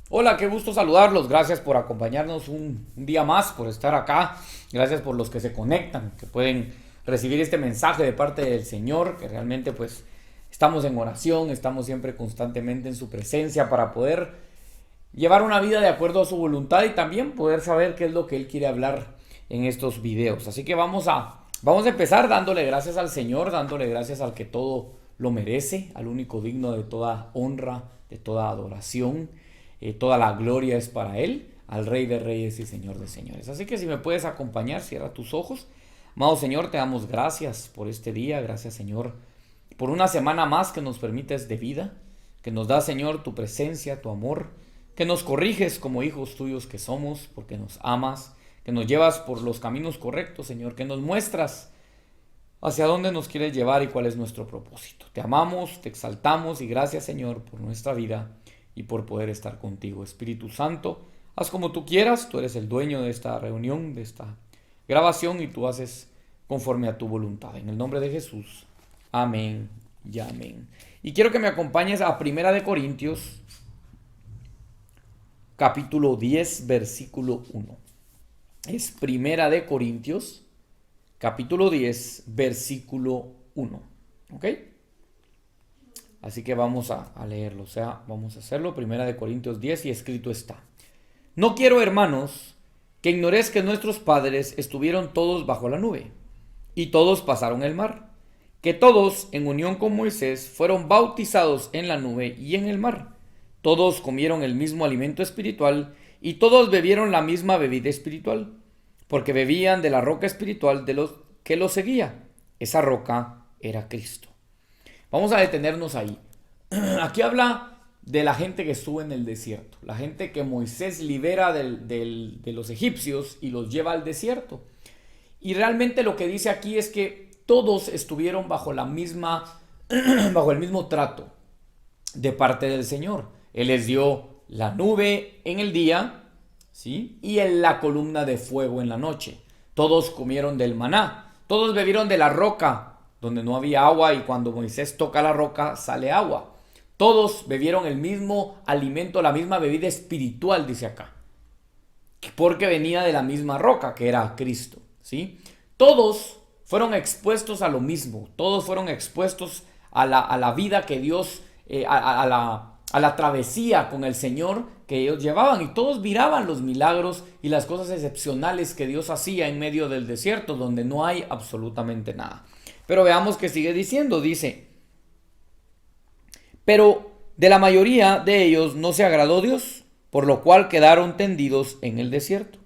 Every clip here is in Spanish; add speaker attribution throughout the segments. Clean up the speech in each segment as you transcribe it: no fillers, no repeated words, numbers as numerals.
Speaker 1: Hola, qué gusto saludarlos. Gracias por acompañarnos un día más, por estar acá. Gracias por los que se conectan, que pueden recibir este mensaje de parte del Señor, que realmente pues estamos en oración, estamos siempre constantemente en su presencia para poder llevar una vida de acuerdo a su voluntad y también poder saber qué es lo que Él quiere hablar en estos videos. Así que vamos a empezar dándole gracias al Señor, dándole gracias al que todo lo merece, al único digno de toda honra, de toda adoración. Toda la gloria es para Él, al Rey de Reyes y Señor de Señores. Así que si me puedes acompañar, cierra tus ojos. Amado Señor, te damos gracias por este día, gracias Señor, por una semana más que nos permites de vida, que nos da Señor tu presencia, tu amor, que nos corriges como hijos tuyos que somos, porque nos amas, que nos llevas por los caminos correctos, Señor, que nos muestras hacia dónde nos quieres llevar y cuál es nuestro propósito. Te amamos, te exaltamos y gracias Señor por nuestra vida y por poder estar contigo. Espíritu Santo, haz como tú quieras, tú eres el dueño de esta reunión, de esta grabación y tú haces conforme a tu voluntad. En el nombre de Jesús, amén y amén. Y quiero que me acompañes a Primera de Corintios, capítulo 10, versículo 1. Es Primera de Corintios, capítulo 10, versículo 1. ¿Ok? Así que vamos a leerlo, o sea, vamos a hacerlo. Primera de Corintios 10 y escrito está. No quiero, hermanos, que ignoréis que nuestros padres estuvieron todos bajo la nube, y todos pasaron el mar, que todos, en unión con Moisés, fueron bautizados en la nube y en el mar. Todos comieron el mismo alimento espiritual, y todos bebieron la misma bebida espiritual, porque bebían de la roca espiritual de los que los seguía. Esa roca era Cristo. Vamos a detenernos ahí. Aquí habla de la gente que estuvo en el desierto, la gente que Moisés libera de los egipcios y los lleva al desierto. Y realmente lo que dice aquí es que todos estuvieron bajo la misma, bajo el mismo trato de parte del Señor. Él les dio la nube en el día, ¿sí? Y en la columna de fuego en la noche. Todos comieron del maná, todos bebieron de la roca donde no había agua y cuando Moisés toca la roca sale agua. Todos bebieron el mismo alimento, la misma bebida espiritual, dice acá, porque venía de la misma roca que era Cristo, ¿sí? Todos fueron expuestos a lo mismo, todos fueron expuestos a la vida que Dios, a la travesía con el Señor que ellos llevaban y todos miraban los milagros y las cosas excepcionales que Dios hacía en medio del desierto donde no hay absolutamente nada. Pero veamos que sigue diciendo, dice, pero de la mayoría de ellos no se agradó Dios, por lo cual quedaron tendidos en el desierto.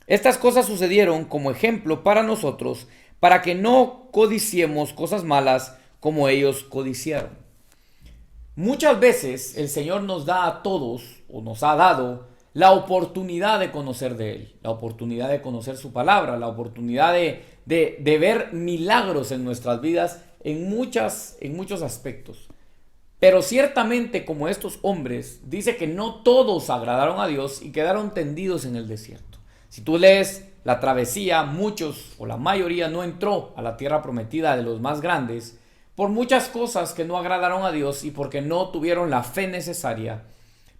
Speaker 1: Estas cosas sucedieron como ejemplo para nosotros, para que no codiciemos cosas malas como ellos codiciaron. Muchas veces el Señor nos da a todos, o nos ha dado, la oportunidad de conocer de Él, la oportunidad de conocer su palabra, la oportunidad de ver milagros en nuestras vidas en muchos aspectos. Pero ciertamente como estos hombres, dice que no todos agradaron a Dios y quedaron tendidos en el desierto. Si tú lees la travesía, muchos o la mayoría no entró a la tierra prometida de los más grandes por muchas cosas que no agradaron a Dios y porque no tuvieron la fe necesaria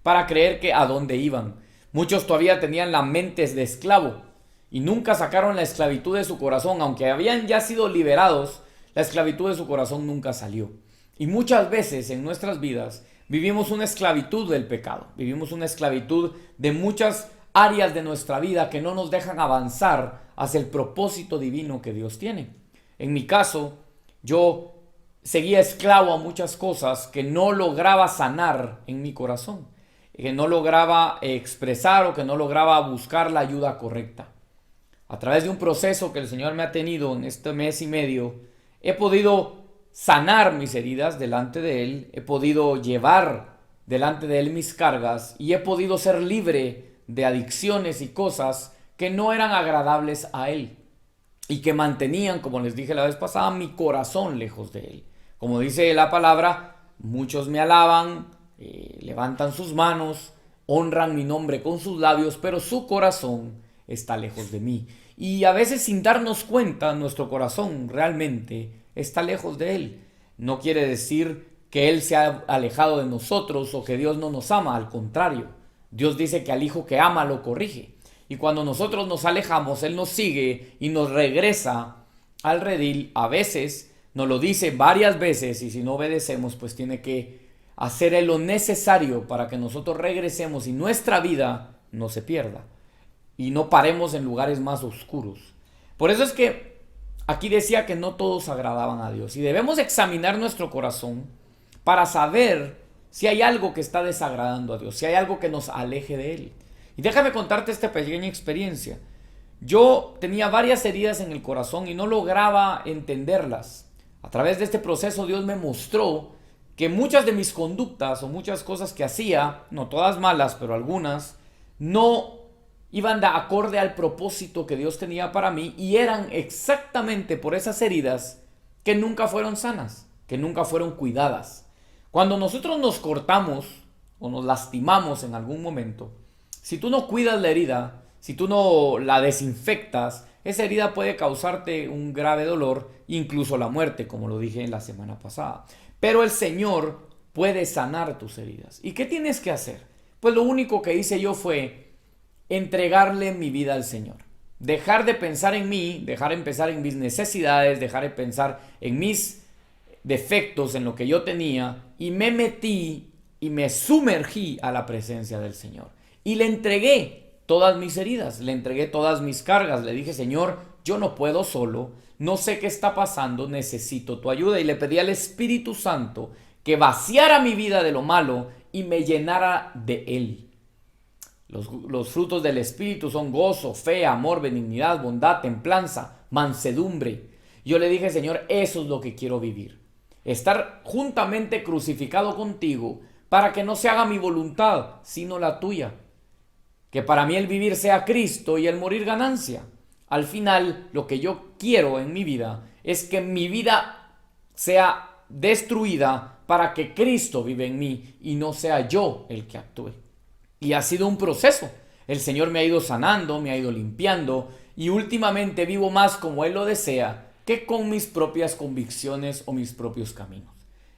Speaker 1: para creer que a dónde iban. Muchos todavía tenían la mente de esclavo y nunca sacaron la esclavitud de su corazón, aunque habían ya sido liberados, la esclavitud de su corazón nunca salió. Y muchas veces en nuestras vidas vivimos una esclavitud del pecado, vivimos una esclavitud de muchas áreas de nuestra vida que no nos dejan avanzar hacia el propósito divino que Dios tiene. En mi caso, yo seguía esclavo a muchas cosas que no lograba sanar en mi corazón, que no lograba expresar o que no lograba buscar la ayuda correcta. A través de un proceso que el Señor me ha tenido en este mes y medio, he podido sanar mis heridas delante de Él, he podido llevar delante de Él mis cargas y he podido ser libre de adicciones y cosas que no eran agradables a Él y que mantenían, como les dije la vez pasada, mi corazón lejos de Él. Como dice la palabra, muchos me alaban, levantan sus manos, honran mi nombre con sus labios, pero su corazón está lejos de mí. Y a veces sin darnos cuenta, nuestro corazón realmente está lejos de Él. No quiere decir que Él se ha alejado de nosotros o que Dios no nos ama, al contrario. Dios dice que al hijo que ama lo corrige. Y cuando nosotros nos alejamos, Él nos sigue y nos regresa al redil. A veces nos lo dice varias veces, y si no obedecemos, pues tiene que hacer lo necesario para que nosotros regresemos y nuestra vida no se pierda y no paremos en lugares más oscuros. Por eso es que aquí decía que no todos agradaban a Dios, y debemos examinar nuestro corazón para saber si hay algo que está desagradando a Dios, si hay algo que nos aleje de Él. Y déjame contarte esta pequeña experiencia. Yo tenía varias heridas en el corazón y no lograba entenderlas. A través de este proceso Dios me mostró que muchas de mis conductas o muchas cosas que hacía, no todas malas, pero algunas, no iban de acorde al propósito que Dios tenía para mí, y eran exactamente por esas heridas que nunca fueron sanas, que nunca fueron cuidadas. Cuando nosotros nos cortamos o nos lastimamos en algún momento, si tú no cuidas la herida, si tú no la desinfectas, esa herida puede causarte un grave dolor, incluso la muerte, como lo dije en la semana pasada. Pero el Señor puede sanar tus heridas. ¿Y qué tienes que hacer? Pues lo único que hice yo fue entregarle mi vida al Señor. Dejar de pensar en mí, dejar de pensar en mis necesidades, dejar de pensar en mis defectos, en lo que yo tenía, y me metí y me sumergí a la presencia del Señor. Y le entregué todas mis heridas, le entregué todas mis cargas. Le dije: Señor, yo no puedo solo, no sé qué está pasando, necesito tu ayuda. Y le pedí al Espíritu Santo que vaciara mi vida de lo malo y me llenara de Él. Los frutos del Espíritu son gozo, fe, amor, benignidad, bondad, templanza, mansedumbre. Yo le dije: Señor, eso es lo que quiero vivir. Estar juntamente crucificado contigo para que no se haga mi voluntad, sino la tuya. Que para mí el vivir sea Cristo y el morir ganancia. Al final, lo que yo quiero en mi vida es que mi vida sea destruida para que Cristo vive en mí y no sea yo el que actúe. Y ha sido un proceso. El Señor me ha ido sanando, me ha ido limpiando, y últimamente vivo más como Él lo desea que con mis propias convicciones o mis propios caminos.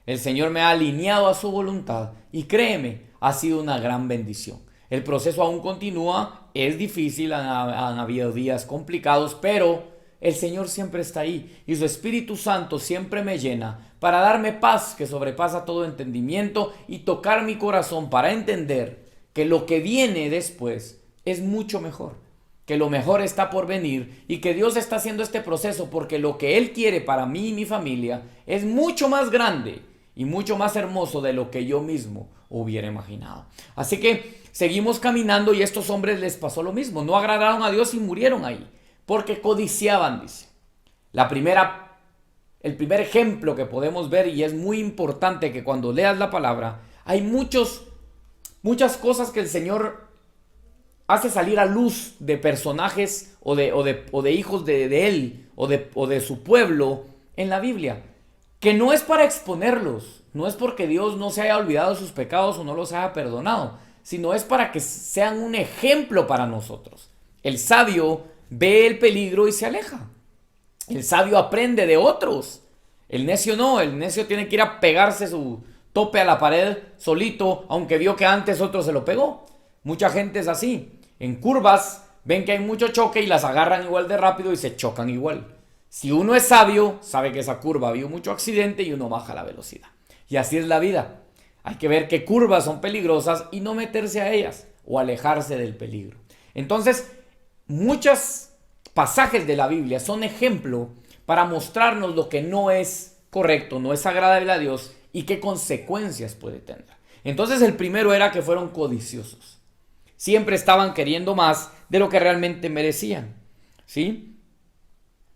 Speaker 1: El Señor me ha alineado a su voluntad y créeme, ha sido una gran bendición. El proceso aún continúa, es difícil, han habido días complicados, pero el Señor siempre está ahí y su Espíritu Santo siempre me llena para darme paz que sobrepasa todo entendimiento y tocar mi corazón para entender que lo que viene después es mucho mejor, que lo mejor está por venir y que Dios está haciendo este proceso porque lo que Él quiere para mí y mi familia es mucho más grande y mucho más hermoso de lo que yo mismo hubiera imaginado. Así que seguimos caminando y a estos hombres les pasó lo mismo. No agradaron a Dios y murieron ahí porque codiciaban, dice. El primer ejemplo que podemos ver, y es muy importante que cuando leas la palabra, hay muchas cosas que el Señor hace salir a luz de personajes o de hijos de Él o de su pueblo en la Biblia, que no es para exponerlos, no es porque Dios no se haya olvidado de sus pecados o no los haya perdonado, sino es para que sean un ejemplo para nosotros. El sabio ve el peligro y se aleja. El sabio aprende de otros. El necio no, el necio tiene que ir a pegarse su tope a la pared solito, aunque vio que antes otro se lo pegó. Mucha gente es así. En curvas ven que hay mucho choque y las agarran igual de rápido y se chocan igual. Si uno es sabio, sabe que esa curva vio mucho accidente y uno baja la velocidad. Y así es la vida. Hay que ver qué curvas son peligrosas y no meterse a ellas o alejarse del peligro. Entonces, muchos pasajes de la Biblia son ejemplo para mostrarnos lo que no es correcto, no es agradable a Dios y qué consecuencias puede tener. Entonces, el primero era que fueron codiciosos. Siempre estaban queriendo más de lo que realmente merecían. ¿Sí?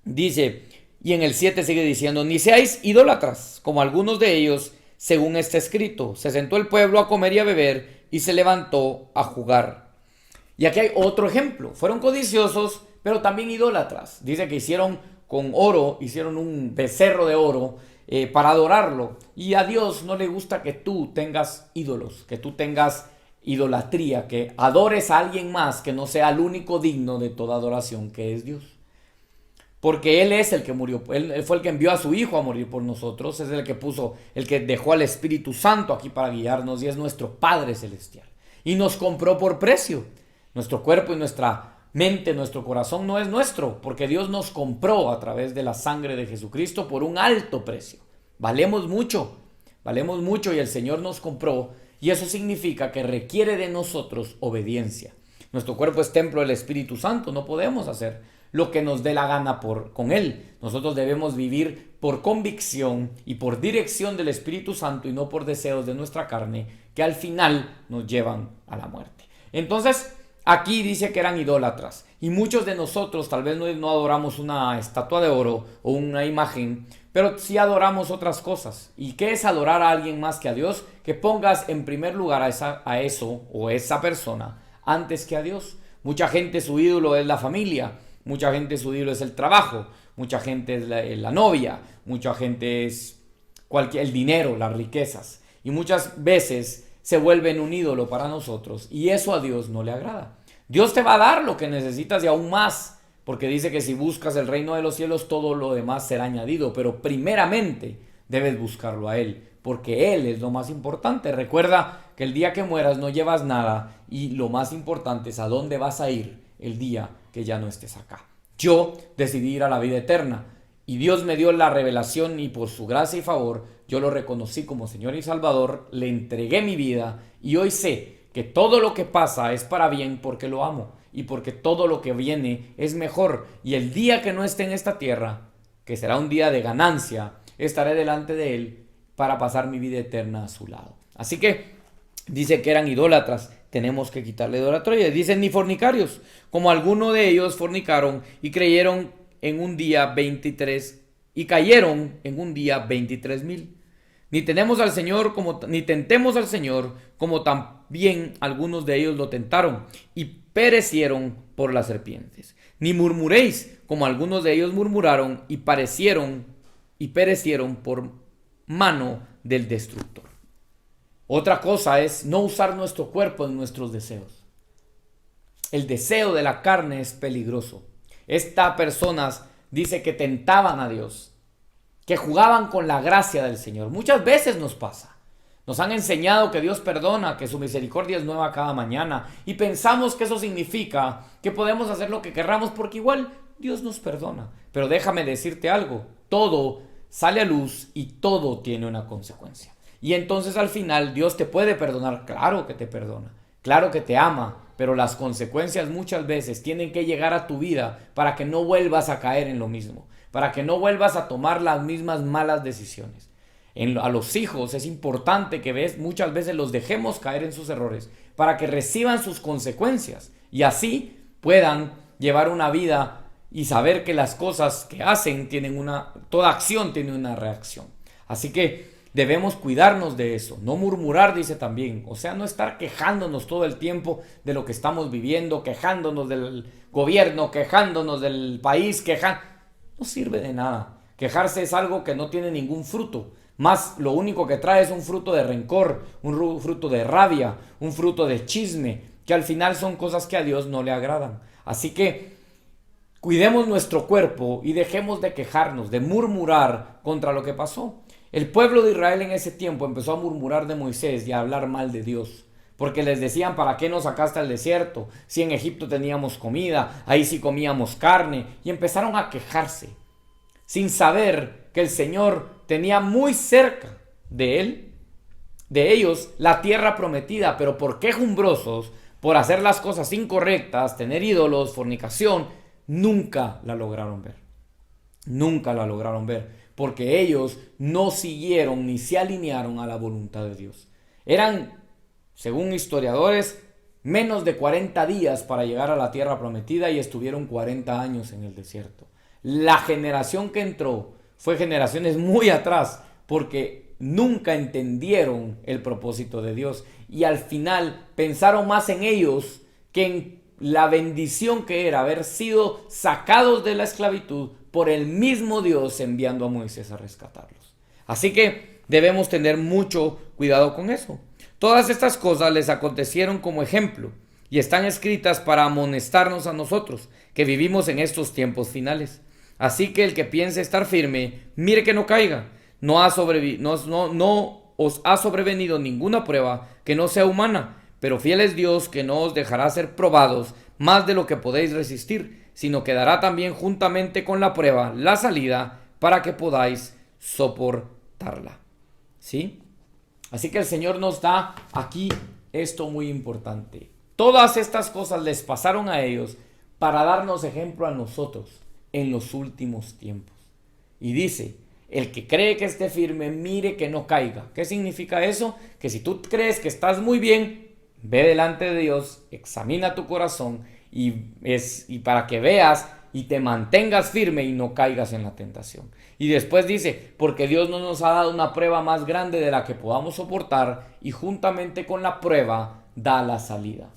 Speaker 1: Dice, y en el 7 sigue diciendo: ni seáis idólatras, como algunos de ellos, según está escrito. Se sentó el pueblo a comer y a beber, y se levantó a jugar. Y aquí hay otro ejemplo. Fueron codiciosos, pero también idólatras. Dice que hicieron con oro, hicieron un becerro de oro para adorarlo. Y a Dios no le gusta que tú tengas ídolos, que tú tengas idolatría, que adores a alguien más que no sea el único digno de toda adoración, que es Dios. Porque Él es el que murió, Él fue el que envió a su Hijo a morir por nosotros, es el que dejó al Espíritu Santo aquí para guiarnos y es nuestro Padre Celestial. y nos compró por precio. Nuestro cuerpo y nuestra mente, nuestro corazón no es nuestro, porque Dios nos compró a través de la sangre de Jesucristo por un alto precio. Valemos mucho y el Señor nos compró, y eso significa que requiere de nosotros obediencia. Nuestro cuerpo es templo del Espíritu Santo, no podemos hacer lo que nos dé la gana con Él. Nosotros debemos vivir por convicción y por dirección del Espíritu Santo y no por deseos de nuestra carne que al final nos llevan a la muerte. Entonces, aquí dice que eran idólatras y muchos de nosotros tal vez no adoramos una estatua de oro o una imagen, pero sí adoramos otras cosas. ¿Y qué es adorar a alguien más que a Dios? Que pongas en primer lugar a eso o esa persona antes que a Dios. Mucha gente su ídolo es la familia, mucha gente su ídolo es el trabajo, mucha gente es la novia, mucha gente es el dinero, las riquezas, y muchas veces se vuelven un ídolo para nosotros y eso a Dios no le agrada. Dios te va a dar lo que necesitas y aún más, porque dice que si buscas el reino de los cielos todo lo demás será añadido, pero primeramente debes buscarlo a Él, porque Él es lo más importante. Recuerda que el día que mueras no llevas nada y lo más importante es a dónde vas a ir el día que ya no estés acá. Yo decidí ir a la vida eterna y Dios me dio la revelación y por su gracia y favor yo lo reconocí como Señor y Salvador, le entregué mi vida y hoy sé que todo lo que pasa es para bien porque lo amo y porque todo lo que viene es mejor, y el día que no esté en esta tierra, que será un día de ganancia, estaré delante de Él para pasar mi vida eterna a su lado. Así que dice que eran idólatras, tenemos que quitarle idolatría. Dicen ni fornicarios, como algunos de ellos fornicaron y creyeron en un día 23 y cayeron en un día 23,000. Ni tentemos al Señor como también algunos de ellos lo tentaron y perecieron por las serpientes. Ni murmuréis como algunos de ellos murmuraron y perecieron por mano del destructor. Otra cosa es no usar nuestro cuerpo en nuestros deseos. El deseo de la carne es peligroso. Estas personas dice que tentaban a Dios, que jugaban con la gracia del Señor. Muchas veces nos pasa. Nos han enseñado que Dios perdona, que su misericordia es nueva cada mañana y pensamos que eso significa que podemos hacer lo que querramos porque igual Dios nos perdona. Pero déjame decirte algo, todo sale a luz y todo tiene una consecuencia. Y entonces al final Dios te puede perdonar, claro que te perdona, claro que te ama, pero las consecuencias muchas veces tienen que llegar a tu vida para que no vuelvas a caer en lo mismo, para que no vuelvas a tomar las mismas malas decisiones. A los hijos es importante que muchas veces los dejemos caer en sus errores para que reciban sus consecuencias y así puedan llevar una vida y saber que las cosas que hacen toda acción tiene una reacción. Así que debemos cuidarnos de eso, no murmurar, dice también, o sea, no estar quejándonos todo el tiempo de lo que estamos viviendo, quejándonos del gobierno, quejándonos del país, no sirve de nada. Quejarse es algo que no tiene ningún fruto, más lo único que trae es un fruto de rencor, un fruto de rabia, un fruto de chisme, que al final son cosas que a Dios no le agradan. Así que cuidemos nuestro cuerpo y dejemos de quejarnos, de murmurar contra lo que pasó. El pueblo de Israel en ese tiempo empezó a murmurar de Moisés y a hablar mal de Dios, porque les decían, ¿para qué nos sacaste al desierto? Si en Egipto teníamos comida, ahí sí comíamos carne, y empezaron a quejarse, sin saber que el Señor tenía muy cerca de ellos, la tierra prometida, pero por quejumbrosos, por hacer las cosas incorrectas, tener ídolos, fornicación, nunca la lograron ver. Nunca la lograron ver. Porque ellos no siguieron ni se alinearon a la voluntad de Dios. Eran, según historiadores, menos de 40 días para llegar a la tierra prometida y estuvieron 40 años en el desierto. La generación que entró fue generaciones muy atrás porque nunca entendieron el propósito de Dios y al final pensaron más en ellos que en la bendición que era haber sido sacados de la esclavitud por el mismo Dios enviando a Moisés a rescatarlos. Así que debemos tener mucho cuidado con eso. Todas estas cosas les acontecieron como ejemplo y están escritas para amonestarnos a nosotros que vivimos en estos tiempos finales. Así que el que piense estar firme, mire que no caiga. No os ha sobrevenido ninguna prueba que no sea humana, Pero fiel es Dios, que no os dejará ser probados más de lo que podéis resistir, sino que dará también juntamente con la prueba la salida para que podáis soportarla. ¿Sí? Así que el Señor nos da aquí esto muy importante. Todas estas cosas les pasaron a ellos para darnos ejemplo a nosotros en los últimos tiempos. Y dice: el que cree que esté firme, mire que no caiga. ¿Qué significa eso? Que si tú crees que estás muy bien, ve delante de Dios, examina tu corazón y para que veas y te mantengas firme y no caigas en la tentación. Y después dice: porque Dios no nos ha dado una prueba más grande de la que podamos soportar, y juntamente con la prueba da la salida.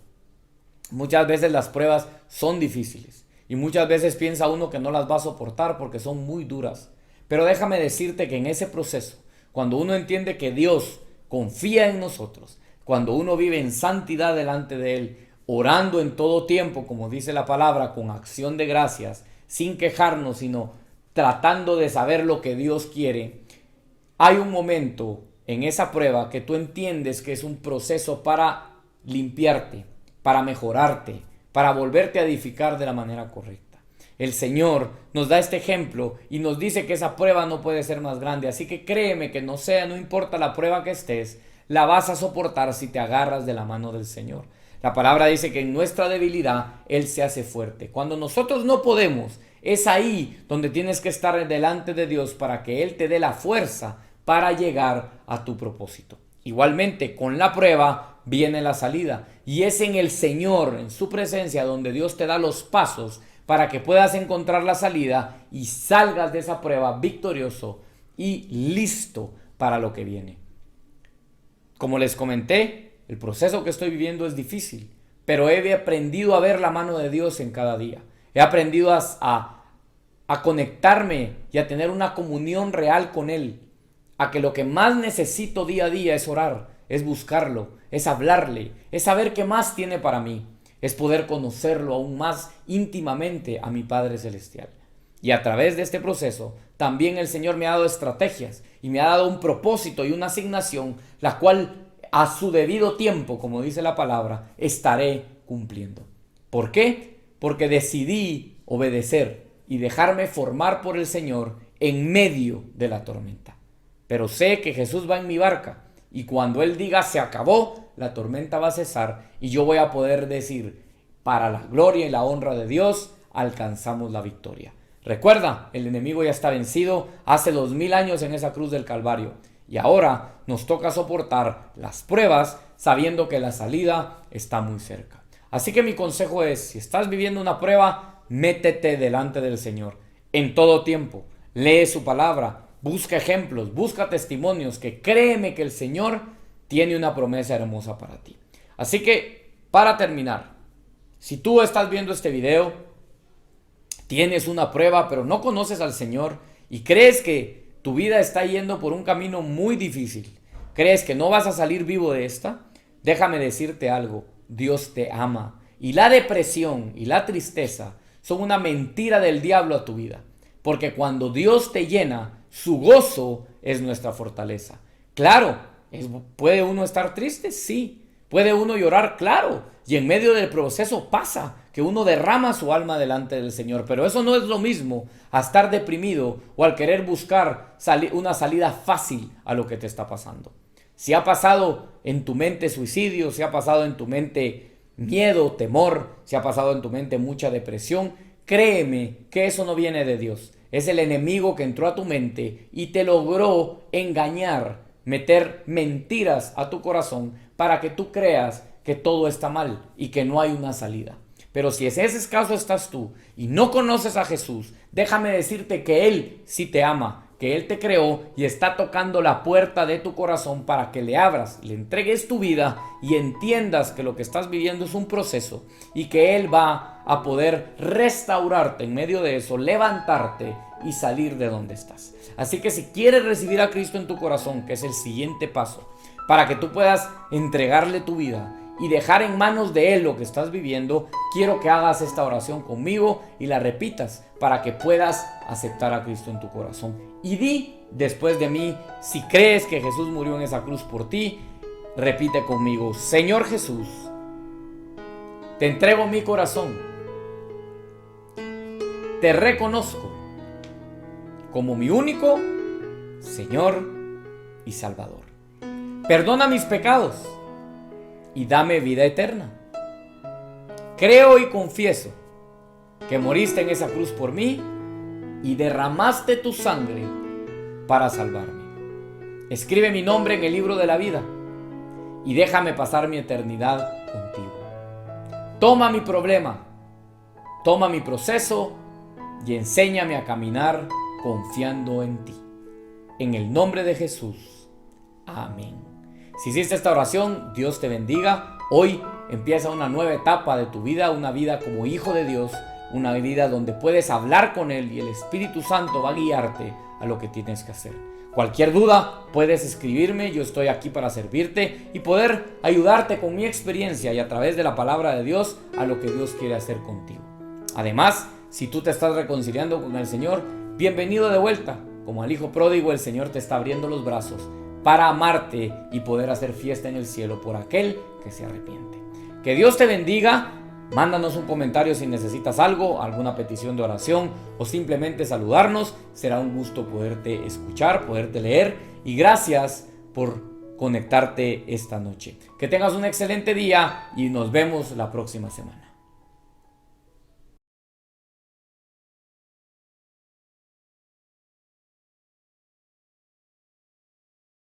Speaker 1: Muchas veces las pruebas son difíciles y muchas veces piensa uno que no las va a soportar porque son muy duras. Pero déjame decirte que en ese proceso, cuando uno entiende que Dios confía en nosotros, cuando uno vive en santidad delante de Él, orando en todo tiempo, como dice la palabra, con acción de gracias, sin quejarnos, sino tratando de saber lo que Dios quiere, hay un momento en esa prueba que tú entiendes que es un proceso para limpiarte, para mejorarte, para volverte a edificar de la manera correcta. El Señor nos da este ejemplo y nos dice que esa prueba no puede ser más grande. Así que créeme que no importa la prueba que estés, la vas a soportar si te agarras de la mano del Señor. La palabra dice que en nuestra debilidad Él se hace fuerte. Cuando nosotros no podemos, es ahí donde tienes que estar delante de Dios para que Él te dé la fuerza para llegar a tu propósito. Igualmente, con la prueba viene la salida. Y es en el Señor, en su presencia, donde Dios te da los pasos para que puedas encontrar la salida y salgas de esa prueba victorioso y listo para lo que viene. Como les comenté, el proceso que estoy viviendo es difícil, pero he aprendido a ver la mano de Dios en cada día. He aprendido a conectarme y a tener una comunión real con Él. A que lo que más necesito día a día es orar, es buscarlo, es hablarle, es saber qué más tiene para mí. Es poder conocerlo aún más íntimamente a mi Padre Celestial. Y a través de este proceso, también el Señor me ha dado estrategias y me ha dado un propósito y una asignación, la cual a su debido tiempo, como dice la palabra, estaré cumpliendo. ¿Por qué? Porque decidí obedecer y dejarme formar por el Señor en medio de la tormenta. Pero sé que Jesús va en mi barca y cuando Él diga se acabó, la tormenta va a cesar y yo voy a poder decir: para la gloria y la honra de Dios alcanzamos la victoria. Recuerda, el enemigo ya está vencido hace 2000 años en esa cruz del Calvario y ahora nos toca soportar las pruebas sabiendo que la salida está muy cerca. Así que mi consejo es: si estás viviendo una prueba, métete delante del Señor en todo tiempo, lee su palabra, busca ejemplos, busca testimonios, que créeme que el Señor tiene una promesa hermosa para ti. Así que, para terminar, si tú estás viendo este video, tienes una prueba, pero no conoces al Señor y crees que tu vida está yendo por un camino muy difícil, crees que no vas a salir vivo de esta, déjame decirte algo: Dios te ama. Y la depresión y la tristeza son una mentira del diablo a tu vida. Porque cuando Dios te llena, su gozo es nuestra fortaleza. Claro, ¿puede uno estar triste? Sí. ¿Puede uno llorar? Claro. Y en medio del proceso pasa que uno derrama su alma delante del Señor. Pero eso no es lo mismo a estar deprimido o al querer buscar una salida fácil a lo que te está pasando. Si ha pasado en tu mente suicidio, si ha pasado en tu mente miedo, temor, si ha pasado en tu mente mucha depresión, créeme que eso no viene de Dios. Es el enemigo que entró a tu mente y te logró engañar, meter mentiras a tu corazón para que tú creas que todo está mal y que no hay una salida. Pero si en ese caso estás tú y no conoces a Jesús, déjame decirte que Él sí te ama, que Él te creó y está tocando la puerta de tu corazón para que le abras, le entregues tu vida y entiendas que lo que estás viviendo es un proceso y que Él va a poder restaurarte en medio de eso, levantarte y salir de donde estás. Así que si quieres recibir a Cristo en tu corazón, que es el siguiente paso, para que tú puedas entregarle tu vida y dejar en manos de Él lo que estás viviendo, quiero que hagas esta oración conmigo y la repitas para que puedas aceptar a Cristo en tu corazón. Y di después de mí, si crees que Jesús murió en esa cruz por ti, Repite conmigo: Señor Jesús, te entrego mi corazón. Te reconozco como mi único Señor y Salvador. Perdona mis pecados y dame vida eterna. Creo y confieso que moriste en esa cruz por mí y derramaste tu sangre para salvarme. Escribe mi nombre en el libro de la vida y déjame pasar mi eternidad contigo. Toma mi problema, toma mi proceso y enséñame a caminar confiando en ti. En el nombre de Jesús. Amén. Si hiciste esta oración, Dios te bendiga. Hoy empieza una nueva etapa de tu vida, una vida como hijo de Dios, una vida donde puedes hablar con Él y el Espíritu Santo va a guiarte a lo que tienes que hacer. Cualquier duda puedes escribirme, yo estoy aquí para servirte y poder ayudarte con mi experiencia y a través de la palabra de Dios a lo que Dios quiere hacer contigo. Además, si tú te estás reconciliando con el Señor, bienvenido de vuelta. Como al hijo pródigo, el Señor te está abriendo los brazos para amarte y poder hacer fiesta en el cielo por aquel que se arrepiente. Que Dios te bendiga. Mándanos un comentario si necesitas algo, alguna petición de oración o simplemente saludarnos. Será un gusto poderte escuchar, poderte leer y gracias por conectarte esta noche. Que tengas un excelente día y nos vemos la próxima semana.